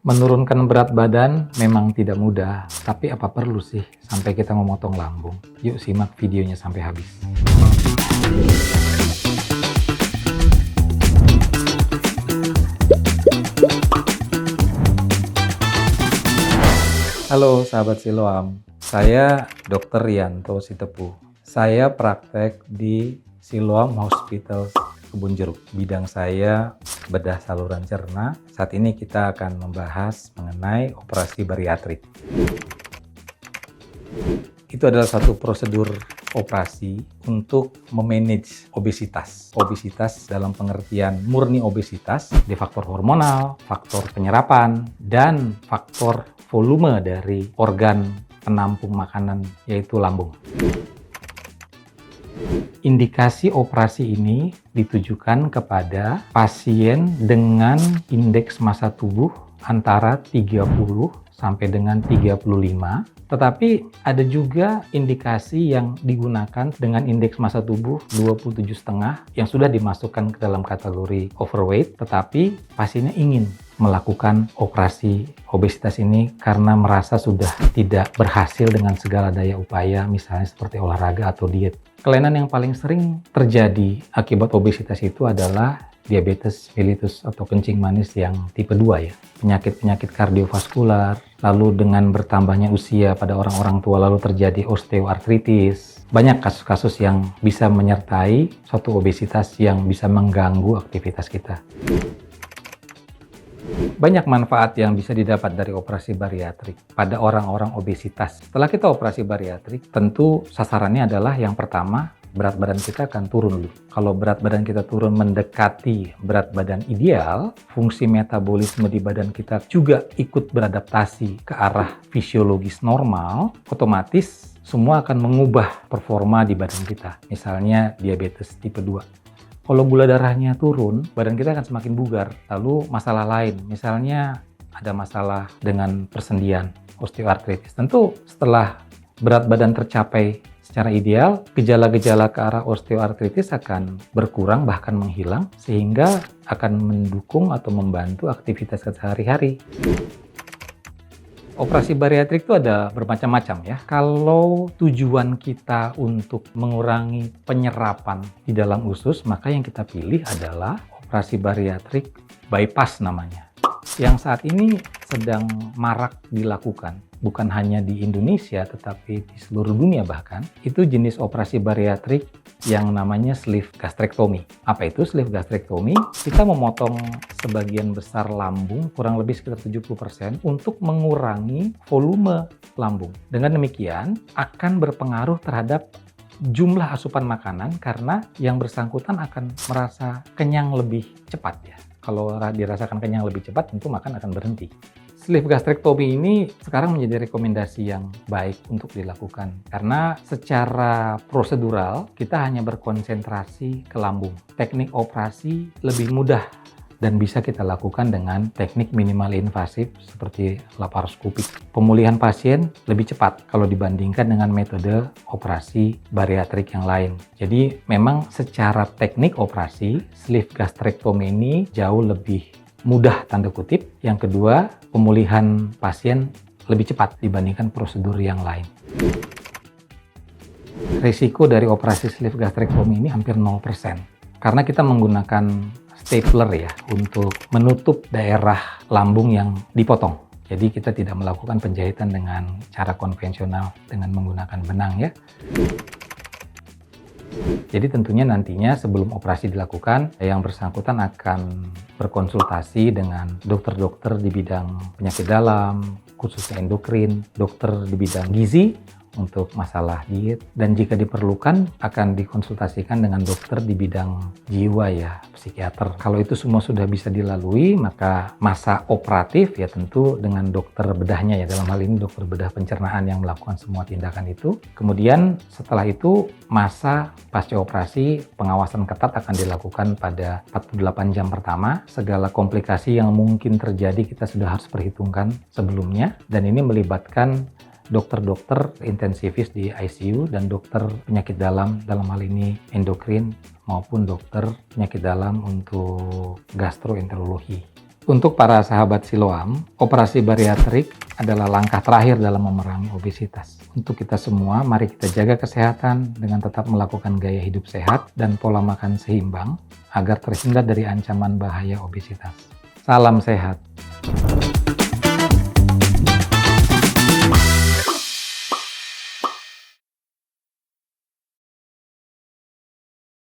Menurunkan berat badan memang tidak mudah, tapi apa perlu sih sampai kita memotong lambung? Yuk simak videonya sampai habis. Halo sahabat Siloam, saya Dr. Rianto Sitepu. Saya praktek di Siloam Hospital Kebun Jeruk. Bidang saya bedah saluran cerna. Saat ini kita akan membahas mengenai operasi bariatrik. Itu adalah satu prosedur operasi untuk memanage obesitas. Obesitas dalam pengertian murni obesitas, di faktor hormonal, faktor penyerapan, dan faktor volume dari organ penampung makanan, yaitu lambung. Indikasi operasi ini ditujukan kepada pasien dengan indeks massa tubuh antara 30 sampai dengan 35, tetapi ada juga indikasi yang digunakan dengan indeks massa tubuh 27,5 yang sudah dimasukkan ke dalam kategori overweight, tetapi pasiennya ingin melakukan operasi obesitas ini karena merasa sudah tidak berhasil dengan segala daya upaya, misalnya seperti olahraga atau diet. Kelainan yang paling sering terjadi akibat obesitas itu adalah diabetes mellitus atau kencing manis yang tipe 2 ya. Penyakit-penyakit kardiovaskular, lalu dengan bertambahnya usia pada orang-orang tua lalu terjadi osteoartritis. Banyak kasus-kasus yang bisa menyertai suatu obesitas yang bisa mengganggu aktivitas kita. Banyak manfaat yang bisa didapat dari operasi bariatrik pada orang-orang obesitas. Setelah kita operasi bariatrik, tentu sasarannya adalah yang pertama, berat badan kita akan turun dulu. Kalau berat badan kita turun mendekati berat badan ideal, fungsi metabolisme di badan kita juga ikut beradaptasi ke arah fisiologis normal, otomatis semua akan mengubah performa di badan kita. Misalnya diabetes tipe 2. Kalau gula darahnya turun, badan kita akan semakin bugar. Lalu masalah lain, misalnya ada masalah dengan persendian, osteoartritis. Tentu setelah berat badan tercapai secara ideal, gejala-gejala ke arah osteoartritis akan berkurang bahkan menghilang, sehingga akan mendukung atau membantu aktivitas sehari-hari. Operasi bariatrik itu ada bermacam-macam ya. Kalau tujuan kita untuk mengurangi penyerapan di dalam usus, maka yang kita pilih adalah operasi bariatrik bypass namanya. Yang saat ini sedang marak dilakukan, bukan hanya di Indonesia tetapi di seluruh dunia bahkan, itu jenis operasi bariatrik yang namanya sleeve gastrectomy. Apa itu sleeve gastrectomy? Kita memotong sebagian besar lambung, kurang lebih sekitar 70%, untuk mengurangi volume lambung. Dengan demikian, akan berpengaruh terhadap jumlah asupan makanan karena yang bersangkutan akan merasa kenyang lebih cepat ya. Kalau dirasakan kenyang lebih cepat, tentu makan akan berhenti. Sleeve gastrectomy ini sekarang menjadi rekomendasi yang baik untuk dilakukan karena secara prosedural kita hanya berkonsentrasi ke lambung. Teknik operasi lebih mudah dan bisa kita lakukan dengan teknik minimal invasif seperti laparoskopik. Pemulihan pasien lebih cepat kalau dibandingkan dengan metode operasi bariatrik yang lain. Jadi memang secara teknik operasi sleeve gastrectomy ini jauh lebih mudah tanda kutip. Yang kedua, pemulihan pasien lebih cepat dibandingkan prosedur yang lain. Risiko dari operasi sleeve gastrectomy ini hampir 0%. Karena kita menggunakan stapler ya untuk menutup daerah lambung yang dipotong. Jadi kita tidak melakukan penjahitan dengan cara konvensional dengan menggunakan benang ya. Jadi tentunya nantinya sebelum operasi dilakukan, yang bersangkutan akan berkonsultasi dengan dokter-dokter di bidang penyakit dalam, khususnya endokrin, dokter di bidang gizi untuk masalah diet, dan jika diperlukan akan dikonsultasikan dengan dokter di bidang jiwa ya, psikiater. Kalau itu semua sudah bisa dilalui, maka masa operatif ya tentu dengan dokter bedahnya ya, dalam hal ini dokter bedah pencernaan yang melakukan semua tindakan itu. Kemudian setelah itu masa pasca operasi pengawasan ketat akan dilakukan pada 48 jam pertama. Segala komplikasi yang mungkin terjadi kita sudah harus perhitungkan sebelumnya, dan ini melibatkan dokter-dokter intensivis di ICU dan dokter penyakit dalam hal ini endokrin maupun dokter penyakit dalam untuk gastroenterologi. Untuk para sahabat Siloam, operasi bariatrik adalah langkah terakhir dalam memerangi obesitas. Untuk kita semua, mari kita jaga kesehatan dengan tetap melakukan gaya hidup sehat dan pola makan seimbang agar terhindar dari ancaman bahaya obesitas. Salam sehat.